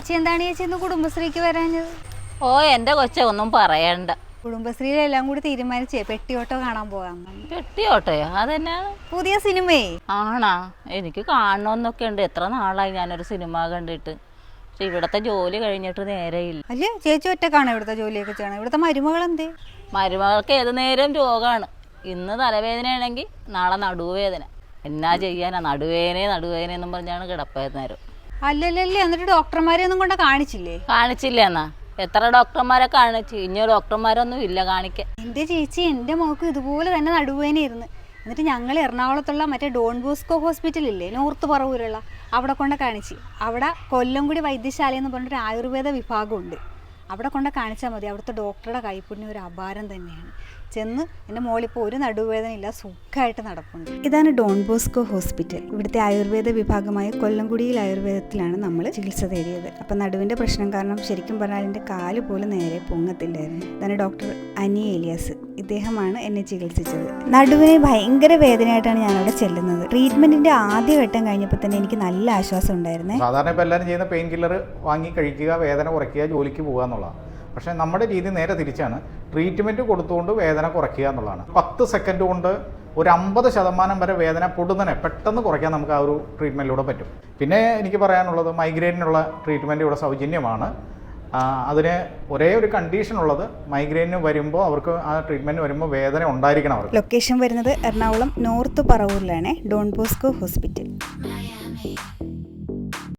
ചേച്ചി എന്താണ് ചേച്ചി ഇന്ന് കുടുംബശ്രീക്ക് വരാഞ്ഞത്? ഓ എൻ്റെ കൊച്ച ഒന്നും പറയണ്ട. കുടുംബശ്രീയിലെല്ലാം കൂടി തീരുമാനിച്ചേ പെട്ടിയോട്ടോ കാണാൻ പോകാൻ. പെട്ടിയോട്ടയോ? അതെന്നാണ്? പുതിയ സിനിമയെ. ആണാ? എനിക്ക് കാണണമെന്നൊക്കെ ഉണ്ട്. എത്ര നാളായി ഞാനൊരു സിനിമ കണ്ടിട്ട്. പക്ഷെ ഇവിടുത്തെ ജോലി കഴിഞ്ഞിട്ട് നേരെയില്ല. അല്ലേ ചേച്ചി ഒറ്റക്കാണ് ഇവിടുത്തെ ജോലിയൊക്കെ ചെയ്യണം? ഇവിടുത്തെ മരുമകൾ എന്തേ? മരുമകൾക്ക് ഏത് നേരം രോഗമാണ്. ഇന്ന് തലവേദനയാണെങ്കിൽ നാളെ നടുവേദന. എന്നാ ചെയ്യാനാ? നടുവേദനയെന്നും പറഞ്ഞാണ് കിടപ്പായത് നേരം. അല്ലല്ലേ, എന്നിട്ട് ഡോക്ടർമാരെ ഒന്നും കൊണ്ട് കാണിച്ചില്ലേ? കാണിച്ചില്ല. എന്നാ എത്ര ഡോക്ടർമാരെ കാണിച്ചു? ഇനി ഡോക്ടർമാരൊന്നും ഇല്ല കാണിക്കാൻ. എൻ്റെ ചേച്ചി എൻ്റെ മോൾക്ക് ഇതുപോലെ തന്നെ നടുവേദനയായിരുന്നു. എന്നിട്ട് ഞങ്ങൾ എറണാകുളത്തുള്ള മറ്റേ ഡോൺ ബോസ്കോ ഹോസ്പിറ്റലില്ലേ, നോർത്ത് പറവൂരുള്ള, അവിടെ കൊണ്ട് കാണിച്ച്. അവിടെ കൊല്ലംകുടി വൈദ്യശാല എന്ന് പറഞ്ഞൊരു ആയുർവേദ വിഭാഗമുണ്ട്. അവിടെ കൊണ്ട് കാണിച്ചാൽ മതി. അവിടുത്തെ ഡോക്ടറുടെ കൈപ്പുണ്യം ഒരു അപാരം തന്നെയാണ്. ചെന്ന് എൻ്റെ മോളിപ്പോൾ ഒരു നടുവേദനയില്ല, സുഖമായിട്ട് നടപ്പുണ്ട്. ഇതാണ് ഡോൺ ബോസ്കോ ഹോസ്പിറ്റൽ. ഇവിടുത്തെ ആയുർവേദ വിഭാഗമായ കൊല്ലംകുടിയിൽ ആയുർവേദത്തിലാണ് നമ്മൾ ചികിത്സ തേടിയത്. അപ്പം നടുവിൻ്റെ പ്രശ്നം കാരണം ശരിക്കും പറഞ്ഞാൽ എൻ്റെ കാല് പോലും നേരെ പൊങ്ങത്തില്ലായിരുന്നു. ഇതാണ് ഡോക്ടർ അനി ഏലിയാസ്. ഇദ്ദേഹമാണ് എന്നെ ചികിത്സിച്ചത്. നടുവിന് ഭയങ്കര വേദനയായിട്ടാണ് ഞാനവിടെ ചെല്ലുന്നത്. ട്രീറ്റ്മെൻറ്റിൻ്റെ ആദ്യഘട്ടം കഴിഞ്ഞപ്പോൾ തന്നെ എനിക്ക് നല്ല ആശ്വാസം ഉണ്ടായിരുന്നേ. സാധാരണ ഇപ്പോൾ എല്ലാവരും ചെയ്യുന്ന പെയിൻ കില്ലർ വാങ്ങി കഴിക്കുക, വേദന കുറയ്ക്കുക, ജോലിക്ക് പോകുക എന്നുള്ളതാണ്. പക്ഷേ നമ്മുടെ രീതി നേരെ തിരിച്ചാണ്. ട്രീറ്റ്മെൻറ്റ് കൊടുത്തുകൊണ്ട് വേദന കുറയ്ക്കുക എന്നുള്ളതാണ്. 10 സെക്കൻഡ് കൊണ്ട് ഒരു 50% വരെ വേദന പൊടുന്നനെ പെട്ടെന്ന് കുറയ്ക്കാൻ നമുക്ക് ആ ഒരു ട്രീറ്റ്മെൻറ്റിലൂടെ പറ്റും. പിന്നെ എനിക്ക് പറയാനുള്ളത്, മൈഗ്രെയിനുള്ള ട്രീറ്റ്മെൻറ്റ് ഇവിടെ സൗജന്യമാണ്. അതിന് ഒരേ ഒരു കണ്ടീഷൻ ഉള്ളത്, മൈഗ്രെയിന് വരുമ്പോൾ അവർക്ക് ആ ട്രീറ്റ്മെൻറ്റ് വരുമ്പോൾ വേദന ഉണ്ടായിരിക്കണം അവർക്ക്. ലൊക്കേഷൻ വരുന്നത് എറണാകുളം നോർത്ത് പറവൂരിലാണ്, ഡോൺ ബോസ്കോ ഹോസ്പിറ്റൽ.